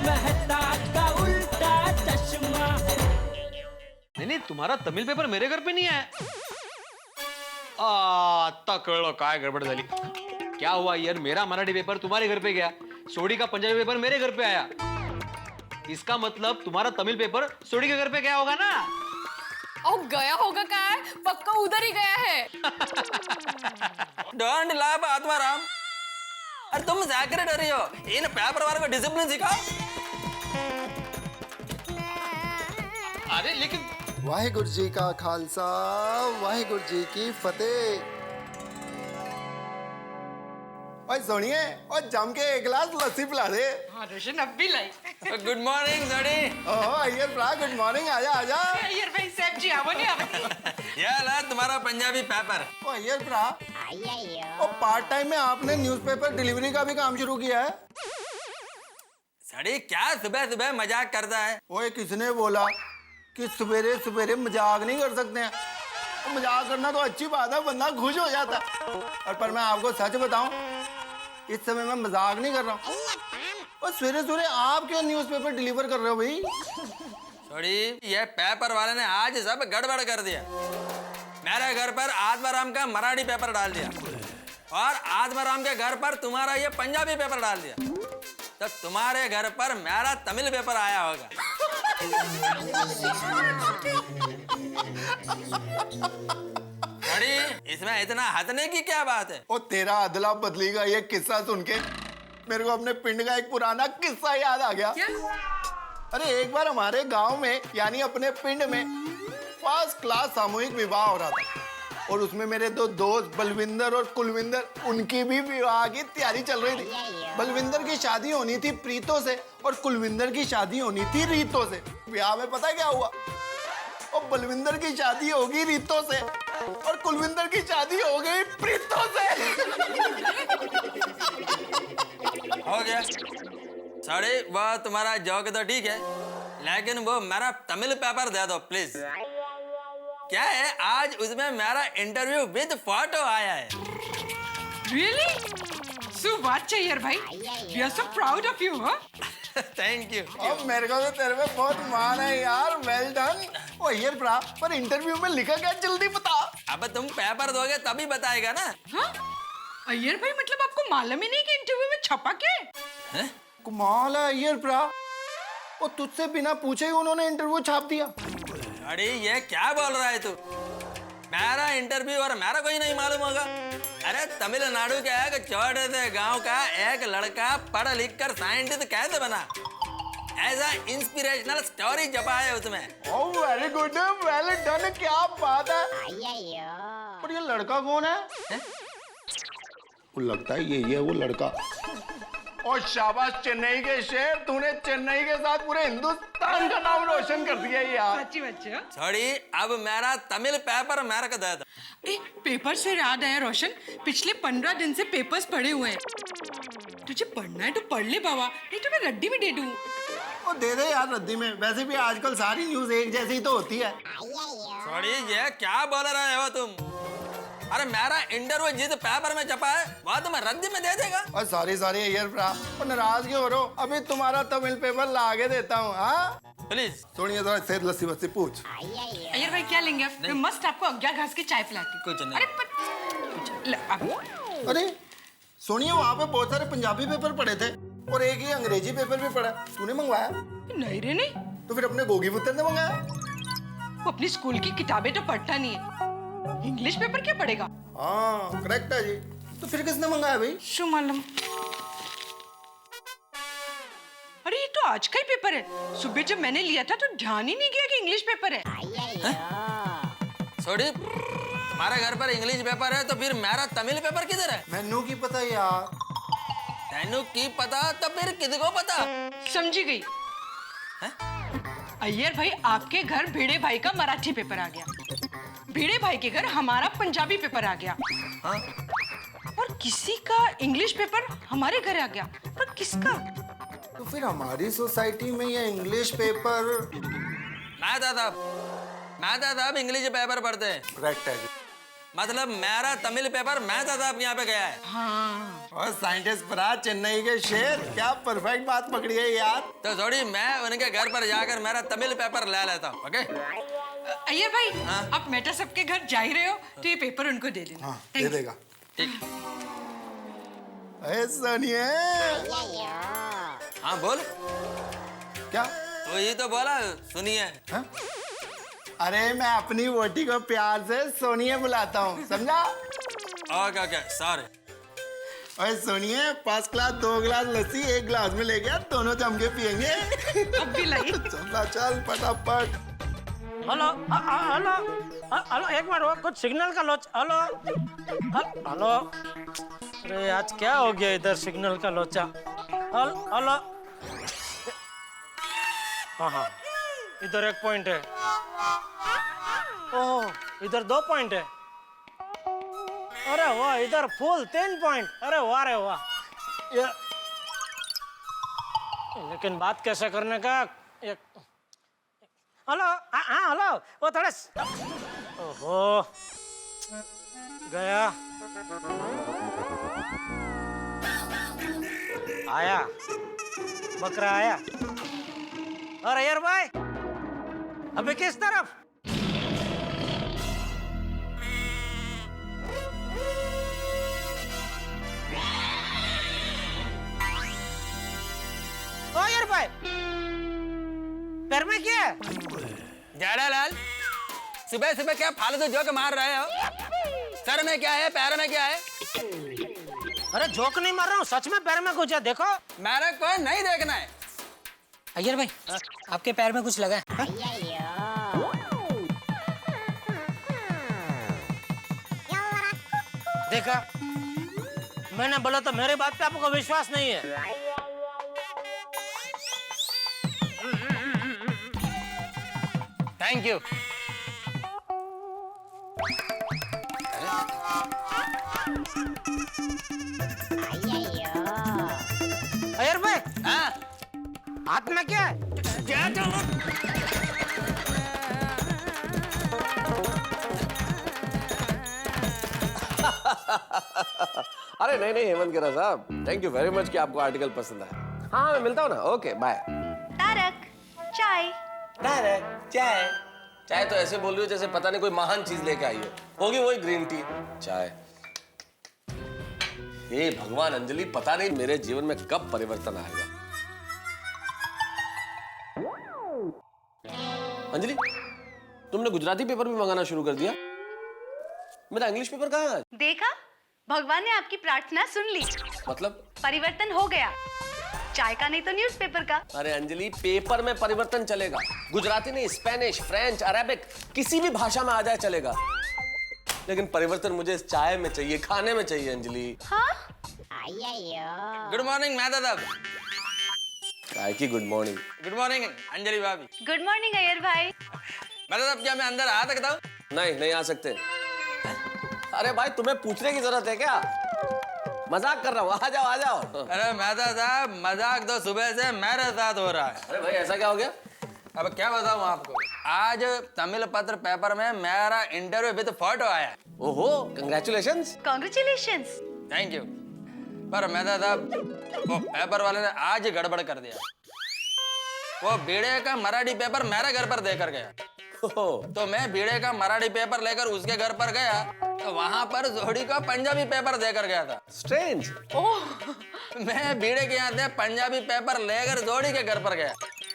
मेहता का उल्टा चश्मा। नहीं, तुम्हारा तमिल पेपर मेरे घर पे नहीं आया। आता कळलं काय गडबड झाली। क्या हुआ यार, मेरा मराठी पेपर तुम्हारे घर पे गया, सोडी का पंजाबी पेपर मेरे घर पे आया। इसका मतलब तुम्हारा तमिल पेपर सोडी के घर पे गया होगा ना? ओ गया होगा क्या, पक्का उधर ही गया है। Don't laugh Atmaram. अरे तुम जाकर डरी हो, इन पेपर वालों को डिसिप्लिन सिखाओ। अरे लेकिन वाहेगुरु जी का खालसा, वाहेगुरु जी की फतेह। ओए सुनिए, और जम के एक गिलास लस्सी पिला दे। हाँ रोशन अब भी लाई। गुड मॉर्निंग सोडी। ओह अय्यर भ्रा, गुड मॉर्निंग। आजा आजा। अय्यर भाई साहब जी आवो नहीं आवो। ये ला तुम्हारा पंजाबी पेपर। ओ अय्यर भ्रा, और पार्ट टाइम में आपने न्यूज़पेपर डिलीवरी का भी काम शुरू किया है? सड़ी क्या सुबह सुबह मजाक करता है? ओए किसने बोला कि सवेरे सवेरे मजाक नहीं कर सकते हैं? तो मजाक करना तो अच्छी बात है, बंदा खुश हो जाता है। और पर मैं आपको सच बताऊं, इस समय मैं मजाक नहीं कर रहा हूँ। और सवेरे सवेरे आप क्यों न्यूज़पेपर डिलीवर कर रहे हो भाई? सड़ी ये पेपर वाले ने आज सब गड़बड़ कर दिया। मेरे घर पर आत्माराम का मराठी पेपर डाल दिया और आत्माराम के घर पर तुम्हारा ये पंजाबी पेपर डाल दिया। तो तुम्हारे घर पर मेरा तमिल पेपर आया होगा। अरे इसमें इतना हंसने की क्या बात है? और तेरा अदला बदली का ये किस्सा सुन के मेरे को अपने पिंड का एक पुराना किस्सा याद आ गया। क्या? अरे एक बार हमारे गांव में यानी अपने पिंड में फर्स्ट क्लास सामूहिक विवाह हो रहा था और उसमें मेरे दो दोस्त बलविंदर और कुलविंदर, उनकी भी विवाह की तैयारी चल रही थी। बलविंदर की शादी होनी थी प्रीतो से और कुलविंदर की शादी होनी थी रीतो से। विवाह में पता क्या हुआ? और बलविंदर की शादी होगी रीतो से और कुलविंदर की शादी हो गई प्रीतो से। हो गया सड़ी, वह तुम्हारा जोक तो ठीक है, लेकिन वो मेरा तमिल पेपर दे दो प्लीज। क्या है आज उसमें मेरा इंटरव्यू विद फोटो आया है। Really? So what अय्यर भाई? We are so proud of you, huh? Thank you. अब मेरे को तो तेरे में बहुत मान है यार, वेल डन। ओ यार भरा, पर इंटरव्यू में लिखा क्या जल्दी बता। अब तुम पेपर दोगे तभी बताएगा ना। हाँ? अय्यर भाई मतलब आपको मालूम ही नहीं कि इंटरव्यू में छपा क्या है? कमाल है यार भरा, वो तुझसे बिना पूछे ही उन्होंने इंटरव्यू छाप दिया। अरे ये क्या बोल रहा है तू? मेरा इंटरव्यू और मेरा कोई नहीं मालूम होगा। अरे तमिलनाडु के एक छोटे से गांव का एक लड़का पढ़ लिख कर साइंटिस्ट कैसे बना, ऐसा इंस्पिरेशनल स्टोरी छपा है उसमें। Oh very good, well done, क्या बात है। पर ये लड़का कौन है? वो लगता है ये वो लड़का। और शाबाश चेन्नई के शेर, तूने चेन्नई के साथ पूरे हिंदुस्तान का नाम रोशन कर दिया यार। सच्ची बच्चे। सॉरी, अब मेरा तमिल पेपर मेरे को दे दो। पेपर से याद आया रोशन, पिछले 15 दिन से पेपर्स पढ़े हुए हैं। तुझे पढ़ना है तो पढ़ ले बाबा, नहीं तो मैं रद्दी में दे दूँ। वो दे दे यार रद्दी में, वैसे भी आजकल सारी न्यूज एक जैसी तो होती है। सॉरी, ये क्या बोल रहे हो तुम? अरे मेरा इंटरव्यू जिस पेपर में छपा है वह तुम्हें रद्दी में दे देगा। और सॉरी यार भरा, और नाराज क्यों हो रहे हो? अभी तुम्हारा तमिल पेपर ला के देता हूँ। हाँ प्लीज सोनिया, थोड़ा सेहत लस्सी वस्सी पूछ। अय्यर भाई क्या लेंगे? मैं मस्त आपको अज्ञा घास की चाय पिलाती। कुछ नहीं। अरे अरे सोनिया, वहाँ पे बहुत सारे पंजाबी पेपर पढ़े थे और एक ही अंग्रेजी पेपर भी पढ़ा। तूने मंगवाया? नहीं रे नहीं, तो फिर अपने गोगी पुत्र ने मंगाया। वो अपनी स्कूल की किताबें तो पढ़ता नहीं है, इंग्लिश पेपर क्या पढ़ेगा? हाँ करेक्ट है जी। तो फिर किसने मंगाया भाई? शू मालूम। अरे ये तो आज का ही पेपर है, सुबह जब मैंने लिया था तो ध्यान ही नहीं गया कि इंग्लिश पेपर है। सॉरी, हमारे घर पर इंग्लिश पेपर है तो फिर मेरा तमिल पेपर किधर है? मैनू की पता यार। तेनू की पता तो फिर किसको पता? समझी गई। अय्यर भाई आपके घर भिड़े भाई का मराठी पेपर आ गया, भिड़े भाई के घर हमारा पंजाबी पेपर आ गया। हाँ? और किसी का इंग्लिश पेपर हमारे घर आ गया, पर किसका? तो फिर हमारी सोसाइटी में ये इंग्लिश पेपर। मैं था साहब इंग्लिश पेपर पढ़ते हैं। करेक्ट है जी। मतलब मेरा तमिल पेपर मेहता साहब यहाँ पे गया है। हाँ और साइंटिस्ट फरहाद चेन्नई के शेर, क्या परफेक्ट बात पकड़ी है यार। तो थोड़ी मैं उनके घर पर जाकर मेरा तमिल पेपर ले लेता हूँ। ओके अय्यर भाई, आप मेहता साहब के घर जा ही रहे हो तो ये पेपर उनको दे देना। हाँ Thank दे you. देगा। ठीक। अरे सोनिया, हाँ बोल। क्या? तो ये तो बोला सुनिए। हाँ? अरे मैं अपनी वोटी को प्यार से सोनिया बुलाता हूँ, समझा? Okay okay sorry. अरे सोनिया, फर्स्ट क्लास 2 गिलास लस्सी 1 गिलास में ले गया, दोनों जम के पियेंगे। अब भी लाइए। चल फटाफट। हेलो हेलो हेलो, एक बार वो कुछ सिग्नल का लोच। हेलो हेलो, अरे आज क्या हो गया इधर सिग्नल का लोचा। हेलो, हाँ हाँ, इधर 1 पॉइंट है। ओह, इधर 2 पॉइंट है। अरे वाह, इधर फुल 3 पॉइंट। अरे वाह रे वाह। ये लेकिन बात कैसे करने का। हेलो, हाँ हेलो, वो थोड़ा ओहो गया। आया बकरा आया। और अय्यर भाई अबे किस तरफ? ओ अय्यर भाई, पैर में क्या है? जेठालाल, सुबह सुबह क्या फालतू जोक मार रहे हो? सर में क्या है, पैर में क्या है? अरे जोक नहीं मार रहा हूँ, सच में पैर में कुछ है, देखो। मेरे को नहीं देखना है। अय्यर भाई, आपके पैर में कुछ लगा है? देखा, मैंने बोला तो मेरी बात पे आपको विश्वास नहीं है। Thank you. अय्यर भाई, हाँ हाथ में क्या है? अरे नहीं नहीं हेमंत गिरा साहब, थैंक यू वेरी मच कि आपको आर्टिकल पसंद आया। हाँ मैं मिलता हूँ ना, ओके बाय। तारक, चाय। चाय चाय तो ऐसे बोल रही हो जैसे पता नहीं कोई महान चीज लेके आई हो। होगी वही ग्रीन टी चाय। हे भगवान अंजलि, पता नहीं मेरे जीवन में कब परिवर्तन आएगा। अंजलि, तुमने गुजराती पेपर भी मंगाना शुरू कर दिया? मेरा इंग्लिश पेपर कहाँ है? देखा, भगवान ने आपकी प्रार्थना सुन ली। मतलब? परिवर्तन हो गया, चाय का नहीं तो न्यूज़पेपर का। अरे अंजलि, पेपर में परिवर्तन चलेगा। गुजराती नहीं, स्पेनिश, फ्रेंच, अरेबिक, किसी भी भाषा में आ जाए चलेगा, लेकिन परिवर्तन मुझे इस चाय में चाहिए, खाने में चाहिए अंजलि। हाँ? गुड मॉर्निंग मेहता साहब। चाय की good morning. Good morning Anjali भाभी। गुड मॉर्निंग अय्यर भाई। मेहता साहब, क्या मैं अंदर आ सकता हूँ? नहीं नहीं आ सकते। अरे भाई, तुम्हें पूछने की जरूरत है क्या? मजाक कर रहा हूँ, आ जाओ आ जाओ। अरे मेहता साहब, मजाक तो सुबह से मेरे साथ हो रहा है। अरे भाई ऐसा क्या हो गया? अब क्या बताऊं आपको, आज तमिल पत्र पेपर में मेरा इंटरव्यू विद फोटो आया। ओहो, कंग्रेचुलेशंस। कॉन्ग्रेचुलेशंस। Thank you. पर मेहता साहब, वो पेपर वाले ने आज गड़बड़ कर दिया। वो बीड़े का मराठी पेपर मेरे घर पर देकर गया। तो मैं बीड़े का मराठी पेपर लेकर उसके घर पर गया, तो वहां पर जोड़ी का पंजाबी पेपर देकर गया था। स्ट्रेंज। मैं बीड़े के यहाँ से पंजाबी पेपर लेकर जोड़ी के घर पर गया,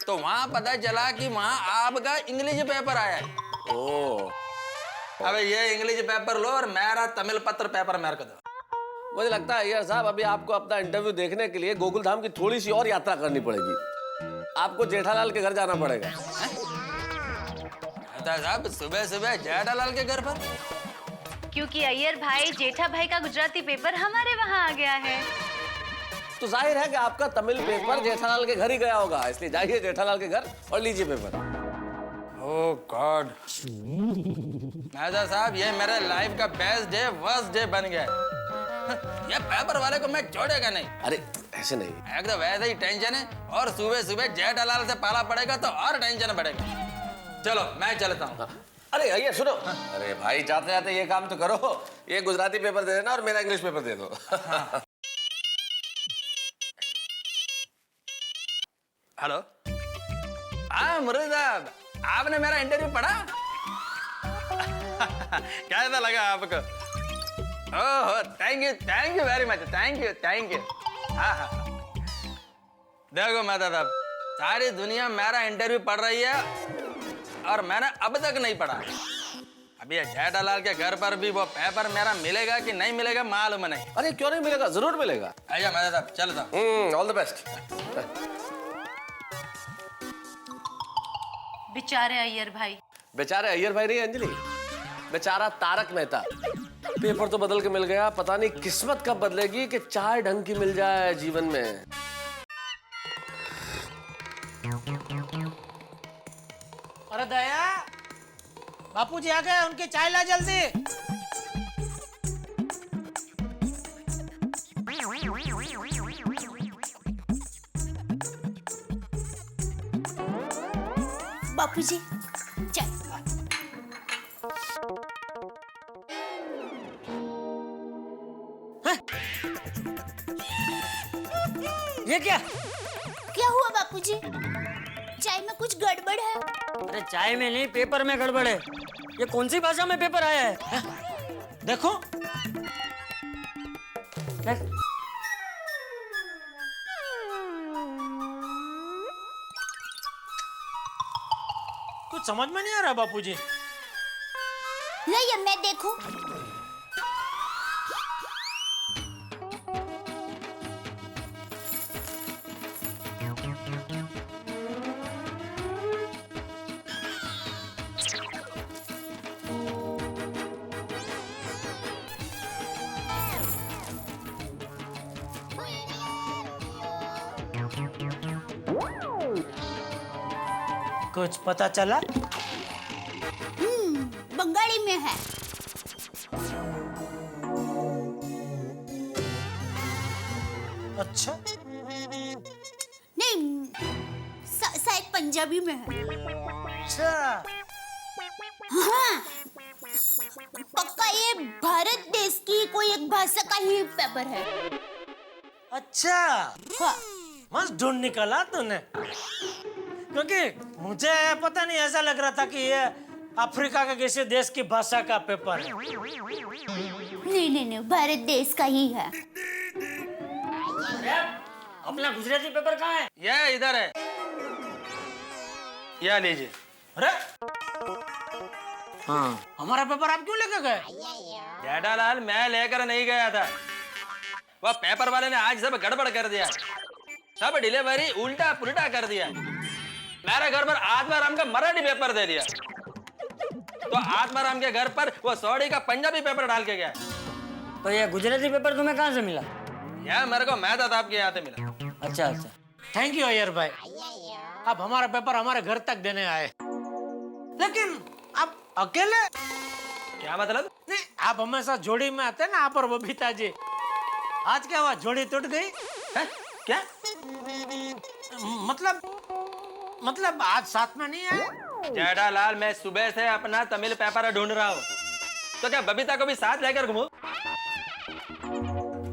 तो वहां पता चला कि वहां आपका इंग्लिश पेपर आया है। ओह। अब ये इंग्लिश पेपर लो और मेरा तमिल पत्र पेपर मेरे को दो। मुझे लगता है यार साहब, अभी आपको अपना इंटरव्यू देखने के लिए गोकुल धाम की थोड़ी सी और यात्रा करनी पड़ेगी। आपको जेठालाल के घर जाना पड़ेगा। साहब, सुबह सुबह जेठालाल के घर पर? क्योंकि अय्यर भाई, जेठा भाई का गुजराती पेपर हमारे वहाँ आ गया है। तो जाहिर है कि आपका तमिल पेपर जेठालाल के घर ही गया होगा, इसलिए जाइए जेठालाल के घर और लीजिए पेपर। ओह गॉड। मेहता साहब, ये मेरे लाइफ का बेस्ट डे, वर्स्ट डे बन गया। ये पेपर वाले को मैं छोड़ेगा नहीं। अरे ऐसे नहीं, एक तो वैसे ही टेंशन है, और सुबह सुबह जेठालाल से पाला पड़ेगा तो और टेंशन बढ़ेगा। चलो मैं चलता हूँ। अरे अय्यर सुनो, अरे भाई जाते जाते ये काम तो करो, ये गुजराती पेपर दे देना और मेरा इंग्लिश पेपर दे दो। हेलो, हाँ मुरली साहब, आपने मेरा इंटरव्यू पढ़ा? कैसा लगा आपको? Oh thank you very much, thank you. हाँ हाँ, देखो मेहता साहब, सारी दुनिया मेरा इंटरव्यू पढ़ रही है और मैंने अब तक नहीं पढ़ा। अभी ये जेठालाल के घर पर भी वो पेपर मेरा मिलेगा कि नहीं मिलेगा मालूम नहीं। अरे क्यों नहीं मिलेगा, जरूर मिलेगा। आइए मेहता साहब, चलो साहब। All the best. बेचारे अय्यर भाई। बेचारे अय्यर भाई नहीं अंजलि, बेचारा तारक मेहता। पेपर तो बदल के मिल गया, पता नहीं किस्मत कब बदलेगी कि चाय ढंग की मिल जाए जीवन में। अरे दया, बापूजी आ गए, उनकी चाय ला जल्दी। बापूजी चाय। ये क्या? क्या हुआ बापूजी? चाय में कुछ गड़बड़ है? अरे चाय में नहीं, पेपर में गड़बड़ है। ये कौन सी भाषा में पेपर आया है? देखो। देख। कुछ समझ में नहीं आ रहा बापूजी। नहीं, अब मैं देखूं। कुछ पता चला? बंगाली में है। अच्छा, नहीं, शायद पंजाबी में है। अच्छा। हाँ, पक्का ये भारत देश की कोई एक भाषा का ही पेपर है। अच्छा, हाँ। मस्त ढूंढ निकाला तूने। क्योंकि मुझे पता नहीं, ऐसा लग रहा था कि ये अफ्रीका का किसी देश की भाषा का पेपर है। नहीं, भारत देश का ही है। अपना गुजराती पेपर कहाँ है? ये इधर है, ये लीजिए। अरे हाँ, हमारा पेपर आप क्यों लेकर गए? जेठालाल, मैं लेकर नहीं गया था, वह पेपर वाले ने आज सब गड़बड़ कर दिया, सब डिलीवरी उल्टा पुल्टा कर दिया। मेरे घर पर आत्माराम का मराठी पेपर दे दिया, तो आत्माराम के घर पर वो सौड़ी का पंजाबी पेपर डाल के गया। तो ये गुजराती पेपर तुम्हें कहाँ से मिला? यह मेरे को मेहता साहब के यहाँ से मिला। अच्छा अच्छा, थैंक यू अय्यर भाई, आप हमारा पेपर हमारे घर तक देने आए। लेकिन आप अकेले? क्या मतलब? नहीं, आप हमेशा जोड़ी में आते ना, आप और बबीता जी। आज क्या हुआ, जोड़ी टूट गई? है? क्या मतलब आज साथ में नहीं आए? जेठालाल, मैं सुबह से अपना तमिल पेपर ढूंढ रहा हूँ, तो क्या बबीता को भी साथ लेकर घूमूं?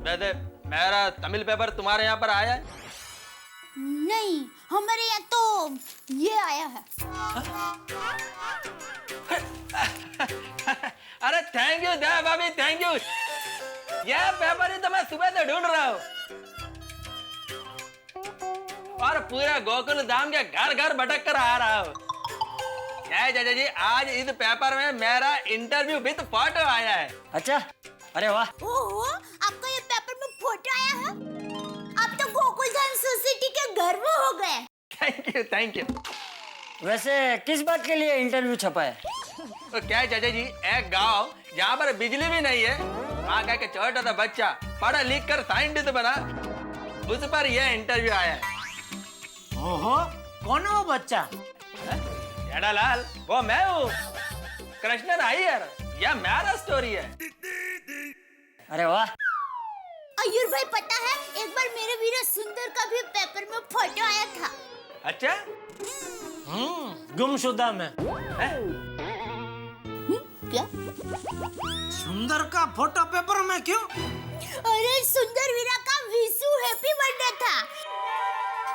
वैसे मेरा तमिल पेपर तुम्हारे यहाँ पर आया है? नहीं, हमारे यहाँ तो ये आया है। अरे थैंक यू दया भाभी, थैंक यू। यह पेपर ही तो मैं सुबह से ढूंढ रहा हूँ और पूरा गोकुल धाम के घर घर भटक कर आ रहा हूँ। जय जय जी, आज इस पेपर में मेरा इंटरव्यू विद फोटो आया है। अच्छा, अरे वाह। ओहो, आपका ये पेपर में फोटो आया है? आप तो गोकुल धाम सोसाइटी के गर्व हो गए। Thank you. वैसे किस बात के लिए इंटरव्यू छपा है? तो क्या है चाचा जी, एक गांव जहाँ पर बिजली भी नहीं है, वहाँ का एक छोटा सा बच्चा पढ़ा लिख कर साइंटिस्ट बना, उस पर यह इंटरव्यू आया है। ओहो, कौन है वो बच्चा? जेठालाल, वो मैं हूँ, कृष्णन अय्यर। यह मेरा स्टोरी है। अरे वाह। अय्यर भाई, पता है एक बार मेरे वीरा सुंदर का भी पेपर में फोटो आया था। अच्छा, गुमशुदा में। क्या? सुंदर का फोटो पेपर में क्यों? अरे सुंदर वीरा का विशु हैप्पी बर्थडे था,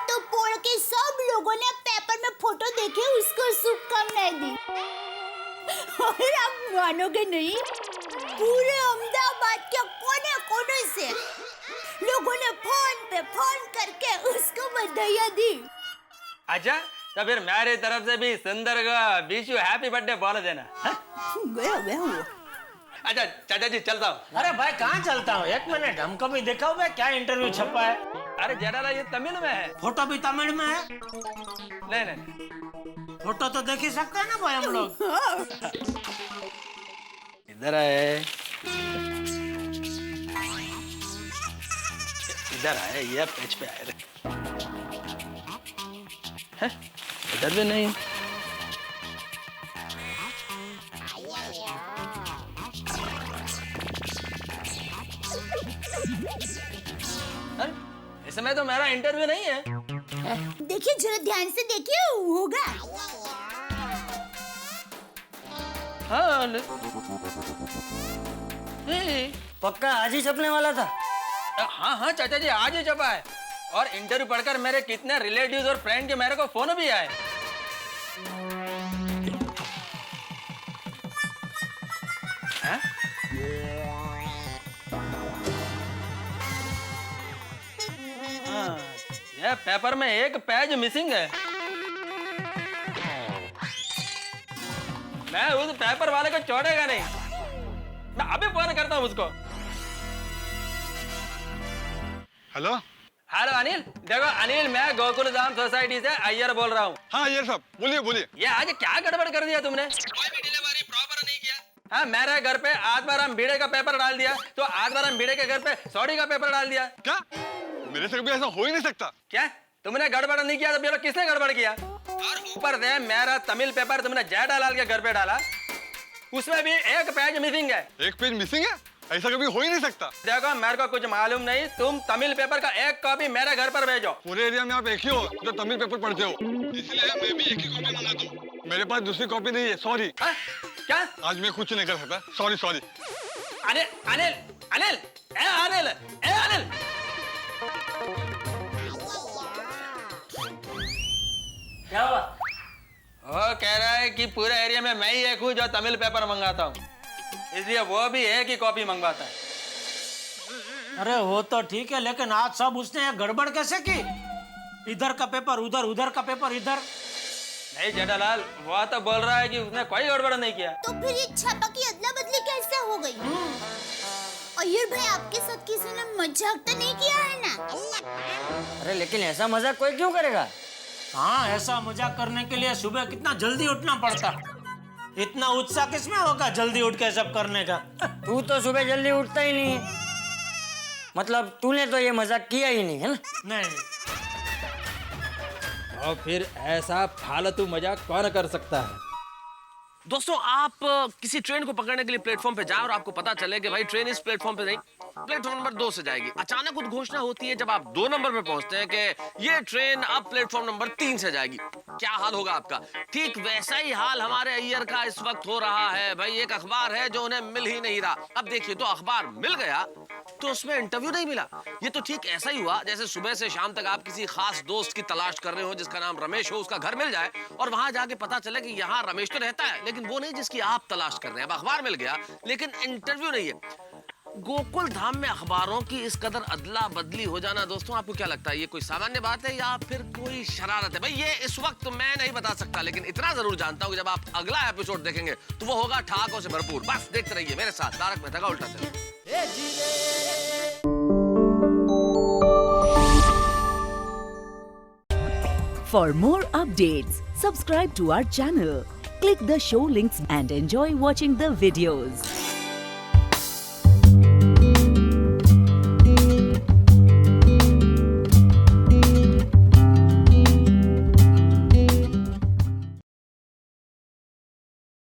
तो पोड़ के सब लोगों ने पेपर में फोटो देखे उसको शुभकामनाएं दी। और आप मानोगे नहीं, पूरे अहमदाबाद के कोने कोने से लोगों ने फोन पे फोन करके उसको बधाइयां दी। अच्छा, तो फिर मेरी तरफ से भी सुंदर का विशु हैप्पी बर्थडे बोल देना। गया वो। अच्छा चाचा जी चलता हूँ। अरे भाई कहाँ चलता हूँ? एक मिनट, हमको भी दिखाओ भाई क्या इंटरव्यू छपा है। अरे जरा ये तमिल में है। फोटो भी तमिल में है? नहीं नहीं, फोटो तो देख ही सकते हैं ना भाई हम लोग। इधर आए, इधर आए, ये पेज पे आए। इधर भी नहीं। अरे इसमें तो मेरा इंटरव्यू नहीं है। देखिए जरा ध्यान से देखिए, होगा। हाँ पक्का आज ही छपने वाला था? हाँ हाँ चाचा जी आज ही छपा है। और इंटरव्यू पढ़कर मेरे कितने रिलेटिव्स और फ्रेंड के मेरे को फोन भी आए। ये पेपर में एक पेज मिसिंग है। मैं उस पेपर वाले को छोड़ेगा नहीं। मैं अभी फोन करता हूँ उसको। हेलो हेलो अनिल, देखो अनिल, मैं गोकुल धाम सोसाइटी से अय्यर बोल रहा हूँ। हाँ ये सब बोलिए बोलिए। ये आज क्या गड़बड़ कर दिया तुमने? कोई भी डिलीवरी प्रॉपर नहीं किया। हाँ, मेरे घर पे आत्माराम भिड़े का पेपर डाल दिया, तो आत्माराम भिड़े के घर पे सौड़ी का पेपर डाल दिया। क्या? मेरे से कभी ऐसा हो ही नहीं सकता। क्या तुमने गड़बड़ नहीं किया तो बोलो किसने गड़बड़ किया? और ऊपर से मेरा तमिल पेपर तुमने जेठालाल के घर पे डाला, उसमें भी एक पेज मिसिंग है। एक पेज मिसिंग है? ऐसा कभी हो ही नहीं सकता। देखो मेरे को कुछ मालूम नहीं, तुम तमिल पेपर का एक कॉपी मेरे घर पर भेजो। पूरे एरिया में आप एक ही हो जो तमिल पेपर पढ़ते हो, इसलिए मैं भी एक ही कॉपी मंगाता हूँ। मेरे पास दूसरी कॉपी नहीं है, सॉरी। क्या? आज मैं कुछ नहीं कर सकता, सॉरी सॉरी। अनिल अनिल अनिल ए अनिल ए अनिल, क्या हुआ? वो कह रहा है कि पूरे एरिया में मैं ही एक हूँ जो तमिल पेपर मंगाता हूँ, इसलिए वो भी एक ही कॉपी मंगवाता है। अरे वो तो ठीक है, लेकिन आज सब उसने ये गड़बड़ कैसे की? इधर का पेपर उधर, उधर का पेपर इधर। नहीं जेठालाल, वो तो बोल रहा है कि उसने कोई गड़बड़ नहीं किया। तो फिर ये छापा की अदला बदली कैसे हो गई? अय्यर भाई आपके साथ किसी ने मजाक तो नहीं किया है ना? अरे लेकिन ऐसा मजाक कोई क्यों करेगा? हाँ, ऐसा मजाक करने के लिए सुबह कितना जल्दी उठना पड़ता। इतना उत्साह किसमें होगा जल्दी उठ के सब करने का? तू तो सुबह जल्दी उठता ही नहीं है, मतलब तूने तो ये मजाक किया ही नहीं है ना? नहीं। और फिर ऐसा फालतू मजाक कौन कर सकता है? दोस्तों, आप किसी ट्रेन को पकड़ने के लिए प्लेटफॉर्म पे जाएं और आपको पता चले कि भाई ट्रेन इस प्लेटफॉर्म पे नहीं, प्लेटफॉर्म नंबर 2 से जाएगी। अचानक उद्घोषणा होती है जब आप 2 नंबर पे पहुंचते हैं कि ये ट्रेन अब प्लेटफॉर्म नंबर 3 से जाएगी। क्या हाल होगा आपका? ठीक वैसा ही हाल हमारे अय्यर का इस वक्त हो रहा है। भाई एक अखबार है जो उन्हें मिल ही नहीं रहा। अब देखिए, तो अखबार मिल गया तो उसमें इंटरव्यू नहीं मिला। ये तो ठीक ऐसा ही हुआ जैसे सुबह से शाम तक आप किसी खास दोस्त की तलाश कर रहे हो जिसका नाम रमेश हो, उसका घर मिल जाए और वहां जाके पता चले कि यहाँ रमेश तो रहता है लेकिन वो नहीं जिसकी आप तलाश कर रहे हैं। अब अखबार मिल गया लेकिन इंटरव्यू नहीं है। गोकुल धाम में अखबारों की इस कदर अदला बदली हो जाना, दोस्तों आपको क्या लगता है, ये कोई सामान्य बात है या फिर कोई शरारत है? भाई ये इस वक्त मैं नहीं बता सकता, लेकिन इतना जरूर जानता हूं कि जब आप अगला एपिसोड देखेंगे तो वो होगा ठहाकों से भरपूर। बस देखते रहिए मेरे साथ तारक मेहता का उल्टा चश्मा। For more updates, subscribe to our channel, click the show links and enjoy watching the videos.